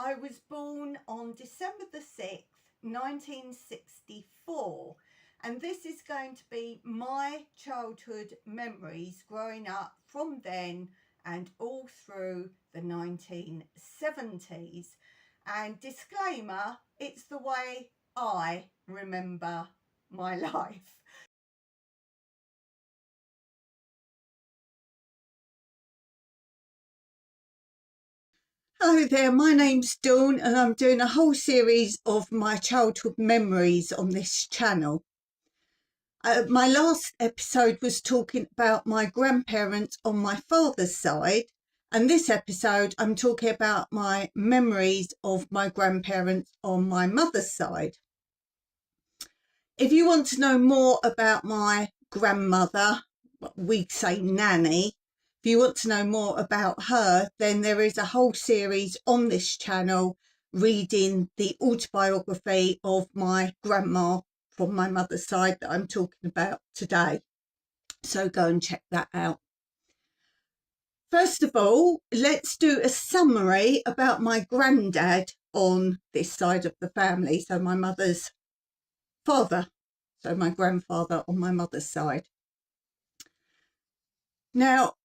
I was born on December the 6th, 1964, and this is going to be my childhood memories growing up from then and all through the 1970s. And disclaimer, it's the way I remember my life. Hello there, my name's Dawn and I'm doing a whole series of my childhood memories on this channel. My last episode was talking about my grandparents on my father's side, and this episode I'm talking about my memories of my grandparents on my mother's side. If you want to know more about my grandmother, we say Nanny, if you want to know more about her, then there is a whole series on this channel reading the autobiography of my grandma from my mother's side that I'm talking about today. So go and check that out. First of all, let's do a summary about my granddad on this side of the family, so my mother's father, so my grandfather on my mother's side. Now,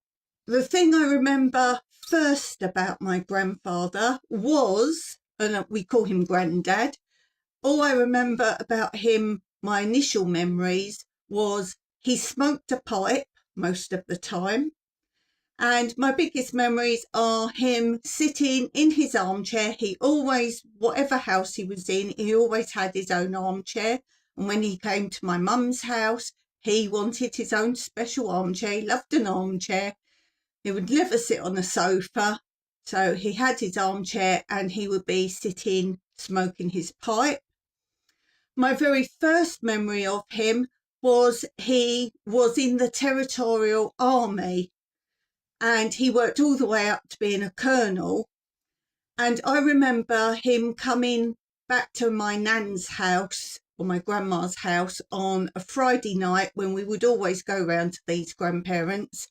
the thing I remember first about my grandfather was, and we call him Granddad, all I remember about him, my initial memories, was he smoked a pipe most of the time. And my biggest memories are him sitting in his armchair. He always, whatever house he was in, he always had his own armchair. And when he came to my mum's house, he wanted his own special armchair. He loved an armchair. He would never sit on a sofa. So he had his armchair and he would be sitting smoking his pipe. My very first memory of him was he was in the Territorial Army and he worked all the way up to being a colonel. And I remember him coming back to my nan's house or my grandma's house on a Friday night when we would always go round to these grandparents.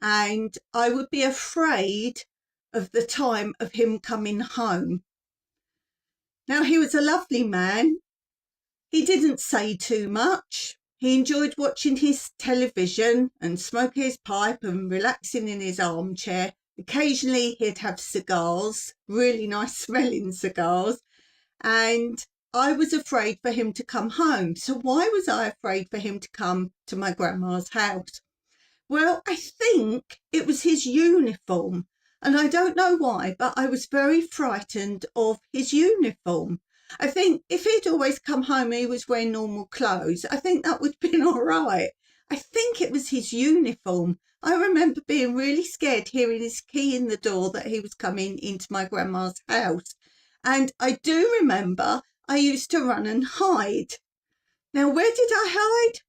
And I would be afraid of the time of him coming home. Now, he was a lovely man. He didn't say too much. He enjoyed watching his television and smoking his pipe and relaxing in his armchair. Occasionally he'd have cigars, really nice smelling cigars. And I was afraid for him to come home. So why was I afraid for him to come to my grandma's house? Well, I think it was his uniform, and I don't know why, but I was very frightened of his uniform. I think if he'd always come home and he was wearing normal clothes, I think that would have been all right. I think it was his uniform. I remember being really scared hearing his key in the door that he was coming into my grandma's house. And I do remember I used to run and hide. Now, where did I hide?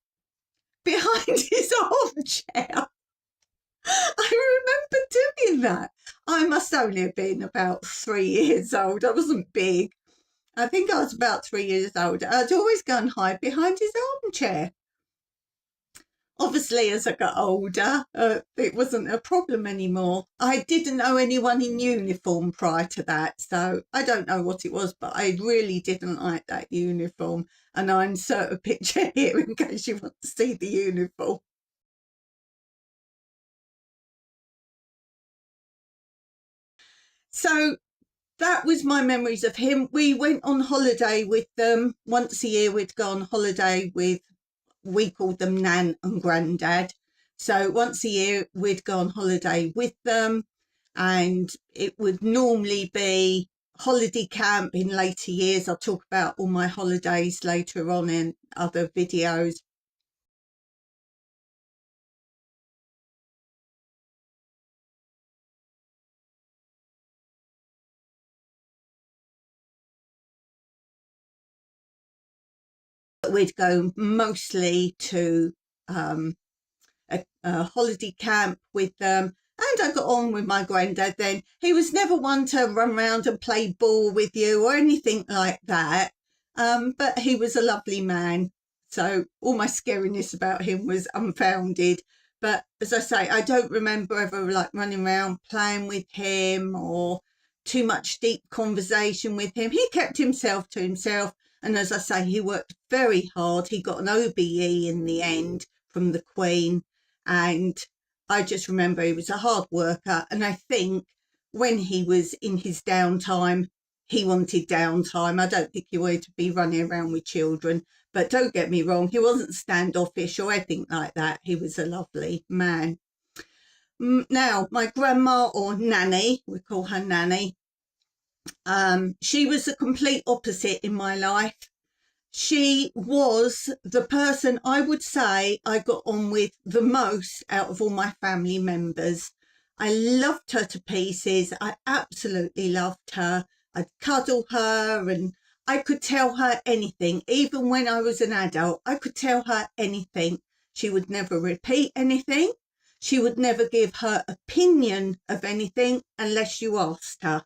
Behind his armchair. I remember doing that. I must only have been about 3 years old. I wasn't big. I think I was about 3 years old. I'd always go and hide behind his armchair. Obviously, as I got older, it wasn't a problem anymore. I didn't know anyone in uniform prior to that, so I don't know what it was, but I really didn't like that uniform. And I insert a picture here in case you want to see the uniform. So that was my memories of him. We went on holiday with them. Once a year we'd go on holiday with, we called them Nan and Grandad. So once a year we'd go on holiday with them, and it would normally be holiday camp in later years. I'll talk about all my holidays later on in other videos. We'd go mostly to a holiday camp with them. And I got on with my granddad then. He was never one to run around and play ball with you or anything like that. But he was a lovely man. So all my scariness about him was unfounded. But as I say, I don't remember ever like running around playing with him or too much deep conversation with him. He kept himself to himself. And as I say, he worked very hard. He got an OBE in the end from the Queen. And I just remember he was a hard worker. And I think when he was in his downtime, he wanted downtime. I don't think he wanted to be running around with children. But don't get me wrong, he wasn't standoffish or anything like that. He was a lovely man. Now, my grandma, or Nanny, we call her Nanny, she was the complete opposite in my life. She was the person I would say I got on with the most out of all my family members. I loved her to pieces. I absolutely loved her. I'd cuddle her and I could tell her anything. Even when I was an adult, I could tell her anything. She would never repeat anything. She would never give her opinion of anything unless you asked her.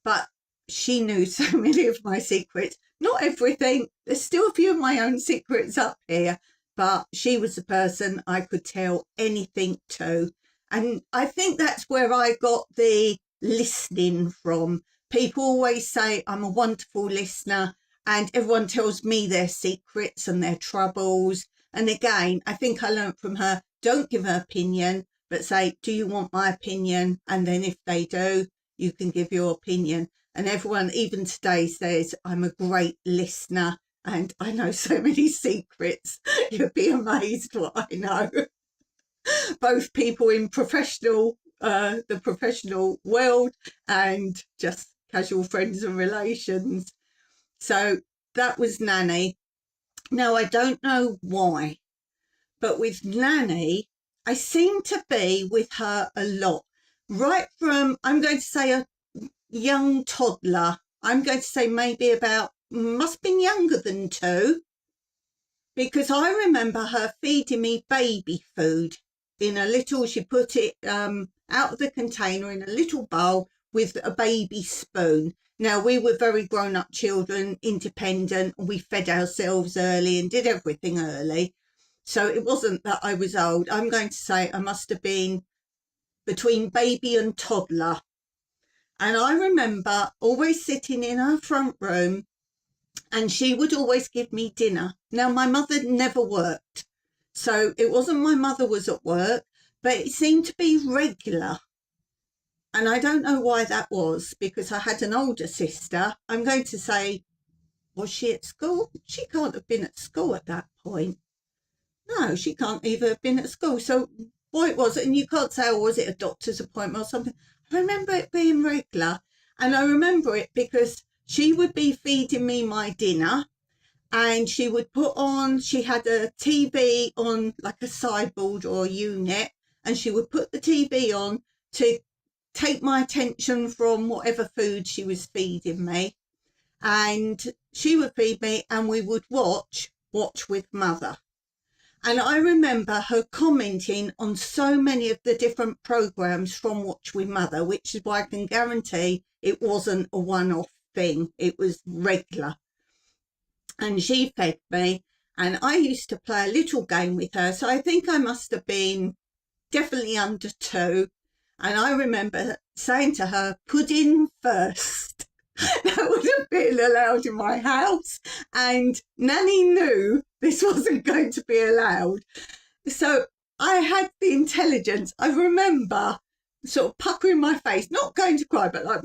But she knew so many of my secrets. Not everything. There's still a few of my own secrets up here. But she was the person I could tell anything to. And I think that's where I got the listening from. People always say I'm a wonderful listener and everyone tells me their secrets and their troubles. And again, I think I learned from her, don't give an opinion, but say, do you want my opinion? And then if they do, you can give your opinion. And everyone, even today, says I'm a great listener and I know so many secrets. You'd be amazed what I know. Both people in the professional world and just casual friends and relations. So that was Nanny. Now, I don't know why, but with Nanny, I seem to be with her a lot. Right from, I'm going to say a young toddler. I'm going to say maybe about, must have been younger than 2, because I remember her feeding me baby food in a little, she put it out of the container in a little bowl with a baby spoon. Now, we were very grown-up children, independent, and we fed ourselves early and did everything early. So it wasn't that I was old. I'm going to say I must have been between baby and toddler. And I remember always sitting in her front room and she would always give me dinner. Now, my mother never worked. So it wasn't my mother was at work, but it seemed to be regular. And I don't know why that was, because I had an older sister. I'm going to say, was she at school? She can't have been at school at that point. No, she can't either have been at school. So what it was, and you can't say, oh, was it a doctor's appointment or something? I remember it being regular. And I remember it because she would be feeding me my dinner and she would put on, she had a TV on like a sideboard or a unit, and she would put the TV on to take my attention from whatever food she was feeding me. And she would feed me and we would watch with Mother. And I remember her commenting on so many of the different programs from Watch with Mother, which is why I can guarantee it wasn't a one-off thing. It was regular. And she fed me and I used to play a little game with her. So I think I must have been definitely under 2. And I remember saying to her, pudding first. That would have been allowed in my house. And Nanny knew this wasn't going to be allowed. So I had the intelligence. I remember sort of puckering my face, not going to cry, but like,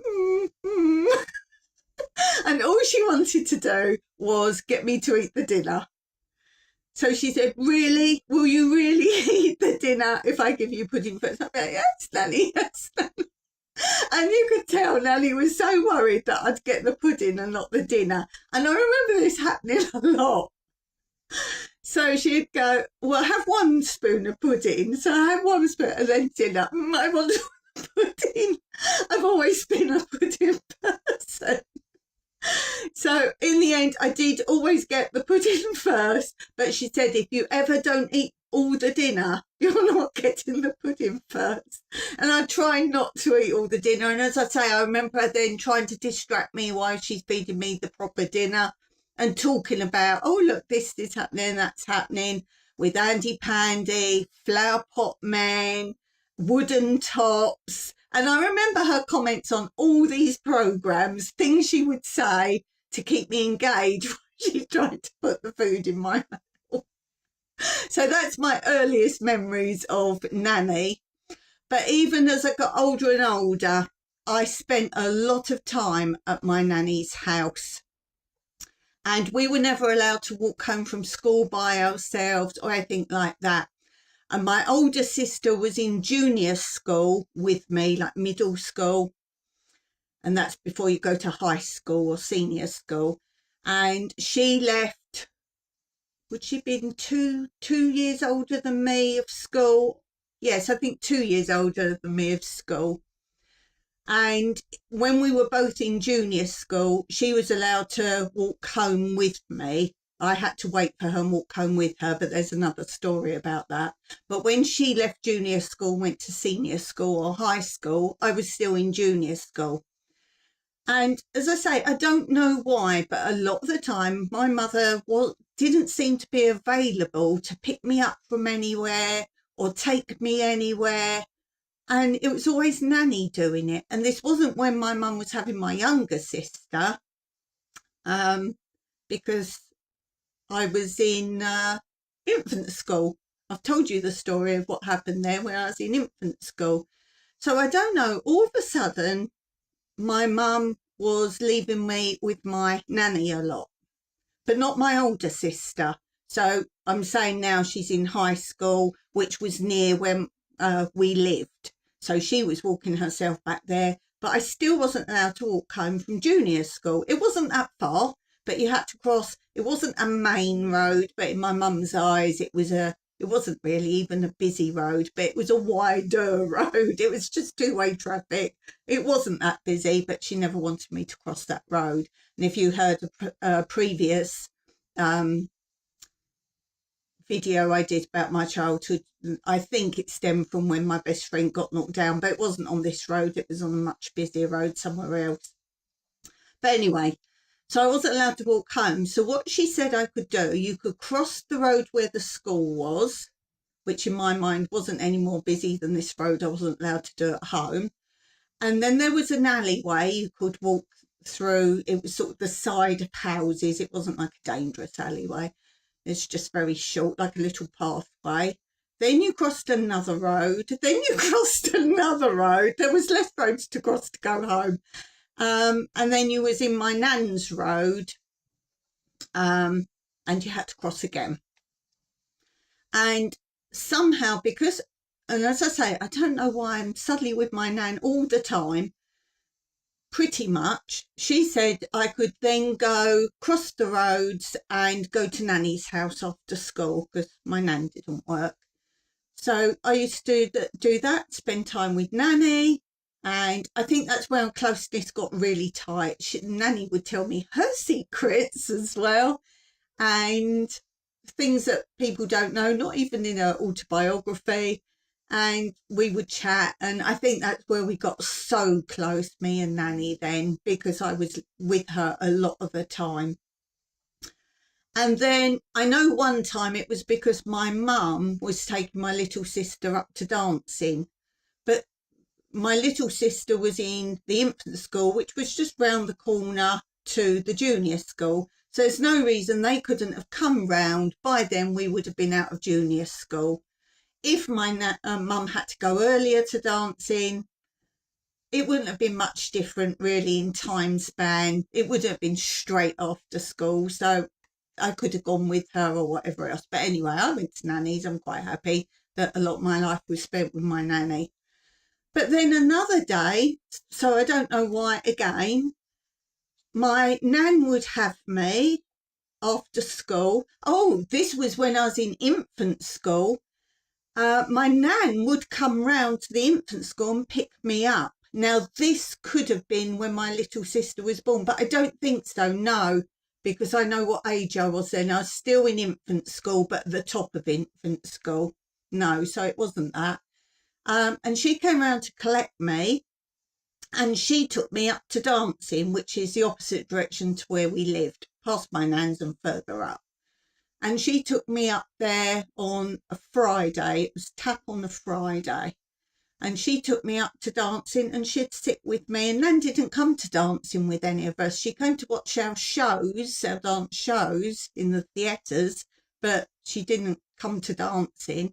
And all she wanted to do was get me to eat the dinner. So she said, really? Will you really eat the dinner if I give you pudding first? I'm like, yes, Nanny, yes, Nanny. And you could tell Nanny was so worried that I'd get the pudding and not the dinner. And I remember this happening a lot. So she'd go, well, have 1 spoon of pudding. So I had 1 spoon and then dinner. I want pudding. I've always been a pudding person. So in the end, I did always get the pudding first. But she said, if you ever don't eat all the dinner, you're not getting the pudding first. And I try not to eat all the dinner. And as I say, I remember her then trying to distract me while she's feeding me the proper dinner and talking about, oh, look, this is happening, that's happening with Andy Pandy, Flower Pot Men, Wooden Tops. And I remember her comments on all these programs, things she would say to keep me engaged when she tried to put the food in my mouth. So that's my earliest memories of Nanny. But even as I got older and older, I spent a lot of time at my nanny's house. And we were never allowed to walk home from school by ourselves or anything like that. And my older sister was in junior school with me, like middle school. And that's before you go to high school or senior school. And she left, would she have been two years older than me of school? Yes, I think 2 years older than me of school. And when we were both in junior school, she was allowed to walk home with me. I had to wait for her and walk home with her, but there's another story about that. But when she left junior school, went to senior school or high school, I was still in junior school. And as I say, I don't know why, but a lot of the time my mother didn't seem to be available to pick me up from anywhere or take me anywhere. And it was always Nanny doing it. And this wasn't when my mum was having my younger sister, because I was in infant school. I've told you the story of what happened there when I was in infant school. So I don't know, all of a sudden, my mum was leaving me with my nanny a lot, but not my older sister. So I'm saying now she's in high school, which was near when we lived. So she was walking herself back there, but I still wasn't allowed to walk home from junior school. It wasn't that far, but you had to cross. It wasn't a main road, but in my mum's eyes, it wasn't really even a busy road, but it was a wider road. It was just two-way traffic. It wasn't that busy, but she never wanted me to cross that road. And if you heard a previous video I did about my childhood, I think it stemmed from when my best friend got knocked down, but it wasn't on this road. It was on a much busier road somewhere else. But anyway, so I wasn't allowed to walk home. So what she said I could do, you could cross the road where the school was, which in my mind wasn't any more busy than this road I wasn't allowed to do at home. And then there was an alleyway you could walk through. It was sort of the side of houses. It wasn't like a dangerous alleyway. It's just very short, like a little pathway. Then you crossed another road. Then you crossed another road. There was less roads to cross to go home. And then you was in my nan's road, and you had to cross again. And somehow, and as I say, I don't know why I'm suddenly with my nan all the time, pretty much, she said I could then go cross the roads and go to Nanny's house after school because my nan didn't work. So I used to do that, spend time with Nanny. And I think that's where our closeness got really tight. Nanny would tell me her secrets as well. And things that people don't know, not even in her autobiography. And we would chat. And I think that's where we got so close, me and Nanny then, because I was with her a lot of the time. And then I know one time it was because my mum was taking my little sister up to dancing. But my little sister was in the infant school, which was just round the corner to the junior school. So there's no reason they couldn't have come round. By then we would have been out of junior school. If my mum had to go earlier to dancing, it wouldn't have been much different really in time span. It would have been straight after school. So I could have gone with her or whatever else. But anyway, I went to Nanny's. I'm quite happy that a lot of my life was spent with my nanny. But then another day, so I don't know why again, my nan would have me after school. Oh, this was when I was in infant school. My nan would come round to the infant school and pick me up. Now, this could have been when my little sister was born, but I don't think so, no, because I know what age I was then. I was still in infant school, but at the top of infant school. No, so it wasn't that. And she came round to collect me, and she took me up to dancing, which is the opposite direction to where we lived, past my nan's and further up. And she took me up there on a Friday. It was tap on a Friday. and she took me up to dancing, and she'd sit with me. And Nan didn't come to dancing with any of us. She came to watch our shows, our dance shows in the theatres, but she didn't come to dancing.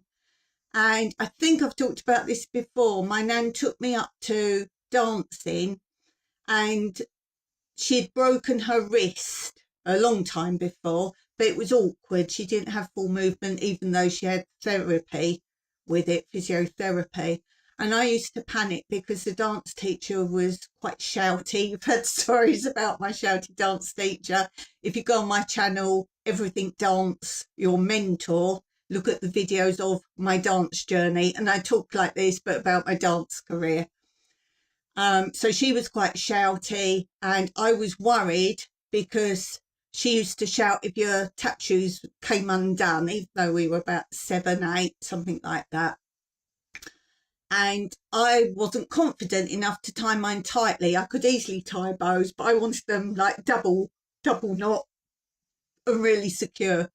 And I think I've talked about this before. My Nan took me up to dancing, and she'd broken her wrist a long time before, but it was awkward. She didn't have full movement, even though she had therapy with it, physiotherapy. And I used to panic because the dance teacher was quite shouty. You've heard stories about my shouty dance teacher. If you go on my channel, Everything Dance, your mentor, look at the videos of my dance journey. And I talk like this, but about my dance career. So she was quite shouty, and I was worried because she used to shout if your tap shoes came undone, even though we were about 7, 8, something like that. And I wasn't confident enough to tie mine tightly. I could easily tie bows, but I wanted them like double knot and really secure.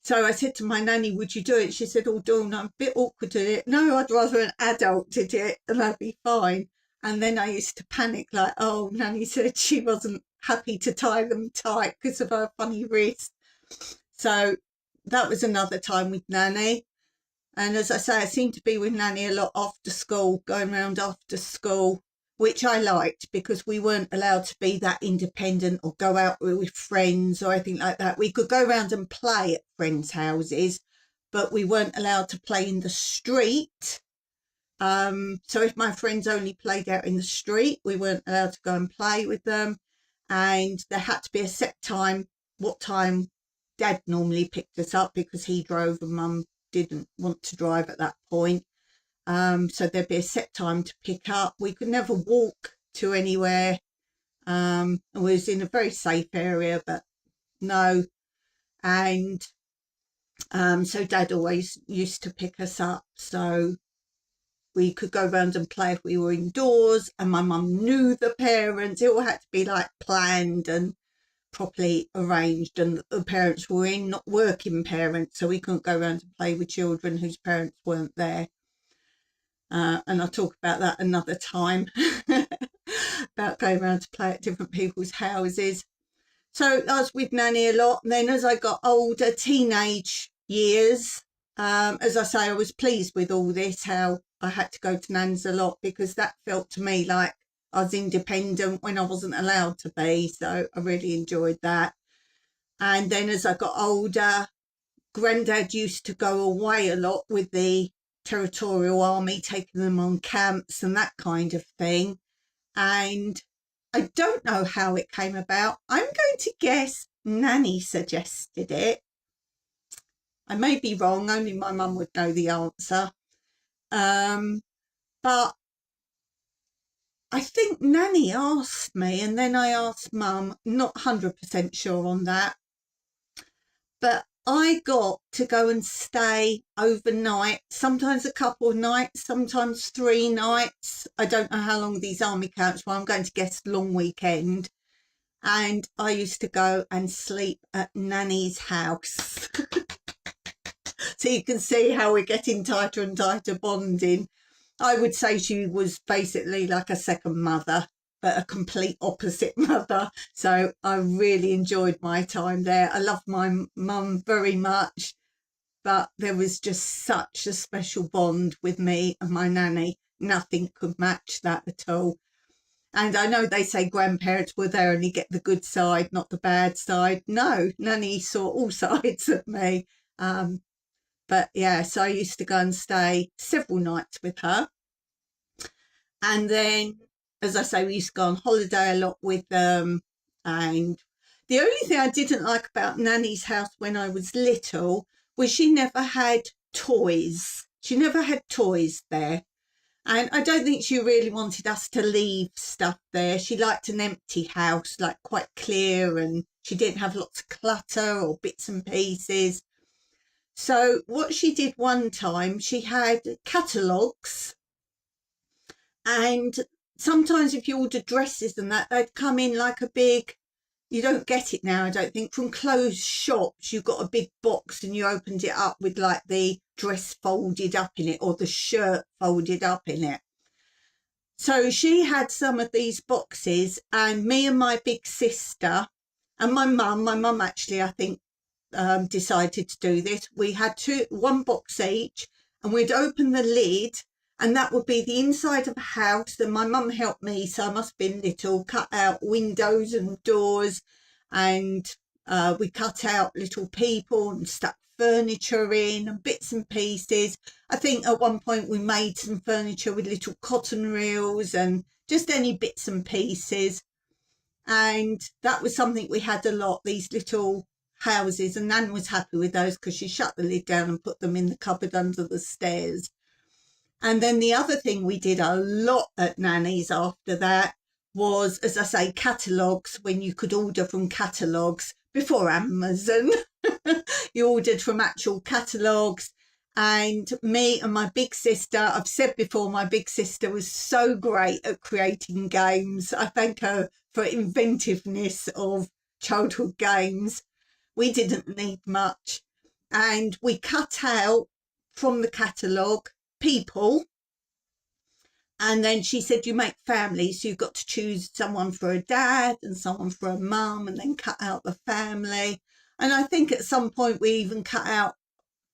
So I said to my nanny, would you do it? She said, oh, Dawn, I'm a bit awkward at it. No, I'd rather an adult did it and I'd be fine. And then I used to panic like, oh, Nanny said she wasn't happy to tie them tight because of her funny wrist. So that was another time with Nanny. And as I say, I seemed to be with Nanny a lot after school, going around after school, which I liked because we weren't allowed to be that independent or go out with friends or anything like that. We could go around and play at friends' houses, but we weren't allowed to play in the street. So if my friends only played out in the street, we weren't allowed to go and play with them. And there had to be a set time, what time Dad normally picked us up, because he drove and Mum didn't want to drive at that point. So there'd be a set time to pick up. We could never walk to anywhere. I was in a very safe area, but no. And so Dad always used to pick us up. So we could go around and play if we were indoors, and my mum knew the parents. It all had to be like planned and properly arranged, and the parents were in, not working parents, so we couldn't go around and play with children whose parents weren't there. And I'll talk about that another time, about going around to play at different people's houses. So I was with Nanny a lot. And then as I got older, teenage years, as I say, I was pleased with all this, how I had to go to Nan's a lot, because that felt to me like I was independent when I wasn't allowed to be. So I really enjoyed that. And then as I got older, Grandad used to go away a lot with the Territorial Army, taking them on camps and that kind of thing. And I don't know how it came about. I'm going to guess Nanny suggested it. I may be wrong, only my mum would know the answer. But I think Nanny asked me, and then I asked Mum, not 100% sure on that. But I got to go and stay overnight, sometimes a couple of nights, sometimes 3 nights. I don't know how long these army camps were. I'm going to guess long weekend. And I used to go and sleep at Nanny's house. So you can see how we're getting tighter and tighter bonding. I would say she was basically like a second mother, but a complete opposite mother. So I really enjoyed my time there. I love my mum very much, but there was just such a special bond with me and my nanny. Nothing could match that at all. And I know they say grandparents were there and you get the good side, not the bad side. No, Nanny saw all sides of me. But yeah, so I used to go and stay several nights with her. And then, as I say, we used to go on holiday a lot with them. And the only thing I didn't like about Nanny's house when I was little was she never had toys. She never had toys there. And I don't think she really wanted us to leave stuff there. She liked an empty house, like quite clear, and she didn't have lots of clutter or bits and pieces. So what she did one time, she had catalogues, and sometimes if you ordered dresses and that, they'd come in like a big, you don't get it now, I don't think, from closed shops. You got a big box and you opened it up with like the dress folded up in it or the shirt folded up in it. So she had some of these boxes, and me and my big sister and my mum actually, I think, decided to do this. We had one box each, and we'd open the lid, and that would be the inside of a house. And my mum helped me, so I must have been little, cut out windows and doors, and we cut out little people and stuck furniture in and bits and pieces. I think at one point we made some furniture with little cotton reels and just any bits and pieces. And that was something we had a lot, these little houses, and Nan was happy with those because she shut the lid down and put them in the cupboard under the stairs. And then the other thing we did a lot at Nanny's after that was, as I say, catalogues, when you could order from catalogues before Amazon. You ordered from actual catalogues. And me and my big sister, I've said before, my big sister was so great at creating games. I thank her for inventiveness of childhood games. We didn't need much. And we cut out from the catalogue people. And then she said, you make families. So you've got to choose someone for a dad and someone for a mum, and then cut out the family. And I think at some point we even cut out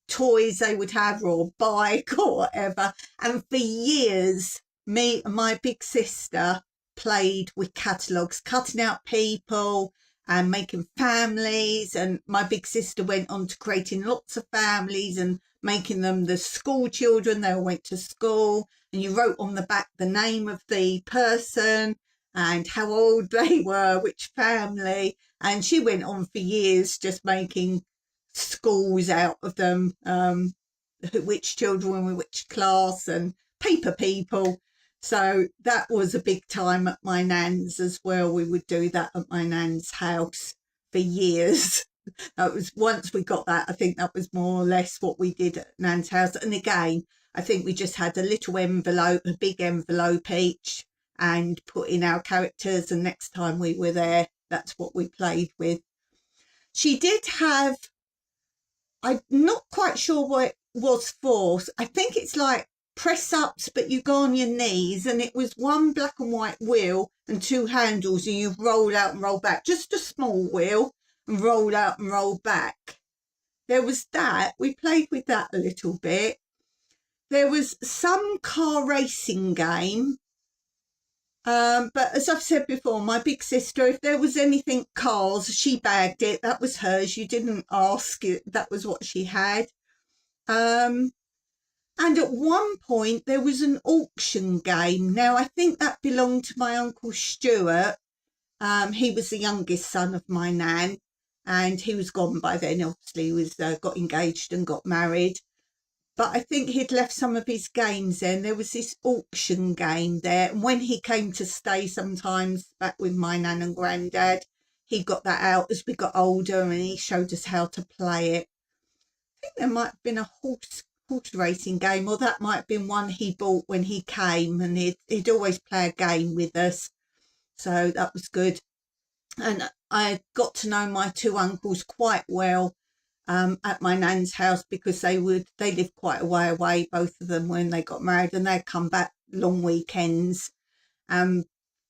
toys they would have, or a bike or whatever. And for years, me and my big sister played with catalogues, cutting out people and making families. And my big sister went on to creating lots of families and making them the school children. They all went to school, and you wrote on the back the name of the person and how old they were, which family. And she went on for years just making schools out of them, which children were which class, and paper people. So that was a big time at my nan's as well. We would do that at my nan's house for years. That was, once we got that, I think that was more or less what we did at nan's house. And again, I think we just had a little envelope, a big envelope each, and put in our characters, and next time we were there, that's what we played with. She did have, I'm not quite sure what it was for. I think it's like press ups, but you go on your knees, and it was one black and white wheel and two handles, and you roll out and roll back, just a small wheel, and roll out and roll back. There was that. We played with that a little bit. There was some car racing game. But as I've said before, my big sister, if there was anything cars, she bagged it. That was hers. You didn't ask it. That was what she had. And at one point there was an auction game. Now, I think that belonged to my Uncle Stuart. He was the youngest son of my nan, and he was gone by then. Obviously, he was got engaged and got married. But I think he'd left some of his games there, and there was this auction game there. And when he came to stay sometimes back with my nan and granddad, he got that out as we got older, and he showed us how to play it. I think there might have been a horse racing game, or that might have been one he bought when he came, and he'd always play a game with us. So that was good. And I got to know my two uncles quite well at my nan's house, because they lived quite a way away, both of them, when they got married, and they'd come back long weekends.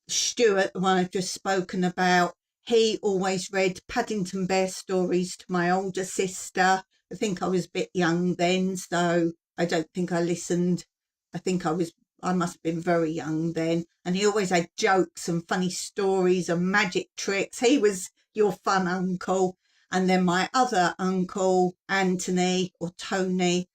Stuart, the one I've just spoken about, he always read Paddington Bear stories to my older sister. I think I was a bit young then, so I don't think I listened. I must have been very young then. And he always had jokes and funny stories and magic tricks. He was your fun uncle. And then my other uncle, Anthony, or Tony,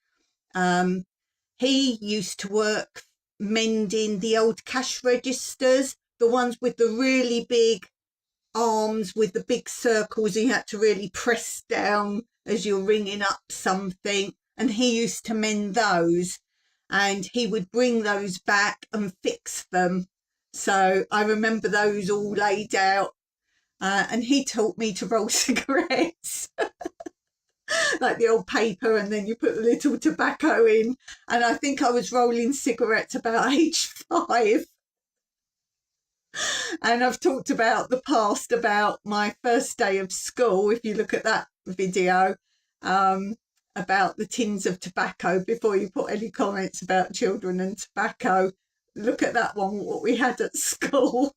he used to work mending the old cash registers, the ones with the really big arms with the big circles, and you had to really press down as you're ringing up something. And he used to mend those, and he would bring those back and fix them. So I remember those all laid out. And he taught me to roll cigarettes, like the old paper, and then you put a little tobacco in. And I think I was rolling cigarettes about age 5. And I've talked about the past, about my first day of school. If you look at that video, about the tins of tobacco, before you put any comments about children and tobacco, look at that one, what we had at school.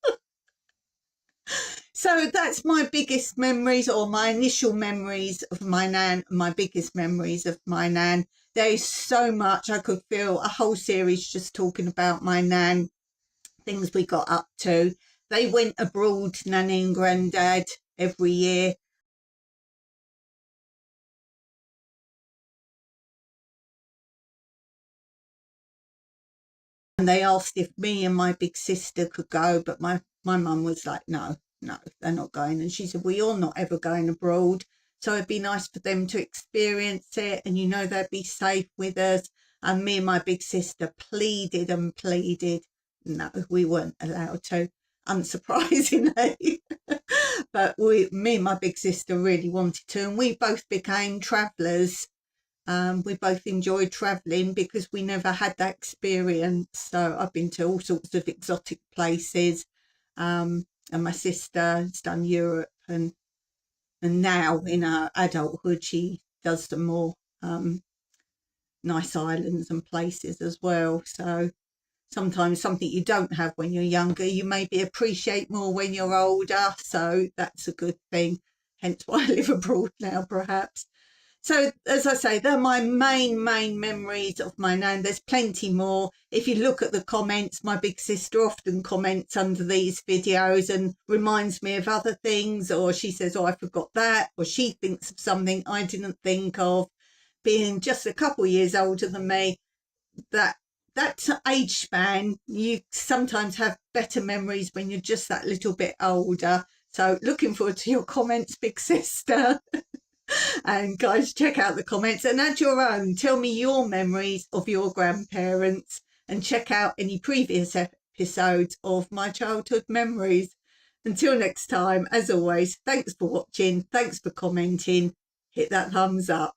So that's my biggest memories, or my initial memories of my nan, my biggest memories of my nan. There is so much. I could fill a whole series just talking about my nan, things we got up to. They went abroad, Nanny and Grandad, every year. And they asked if me and my big sister could go, but my mum was like, no, they're not going. And she said, well, you're not ever going abroad, so it'd be nice for them to experience it, and they'd be safe with us. And me and my big sister pleaded and pleaded. No, we weren't allowed to, unsurprisingly. But me and my big sister really wanted to, and we both became travellers. We both enjoyed travelling because we never had that experience. So I've been to all sorts of exotic places, and my sister has done Europe, and now in her adulthood she does some more nice islands and places as well. So sometimes something you don't have when you're younger, you maybe appreciate more when you're older. So that's a good thing. Hence why I live abroad now, perhaps. So, as I say, they're my main memories of my nan. There's plenty more. If you look at the comments, my big sister often comments under these videos and reminds me of other things, or she says, oh, I forgot that, or she thinks of something I didn't think of. Being just a couple of years older than me, that age span, you sometimes have better memories when you're just that little bit older. So looking forward to your comments, big sister. And guys, check out the comments and add your own. Tell me your memories of your grandparents, and check out any previous episodes of my childhood memories. Until next time, as always, thanks for watching, thanks for commenting, hit that thumbs up.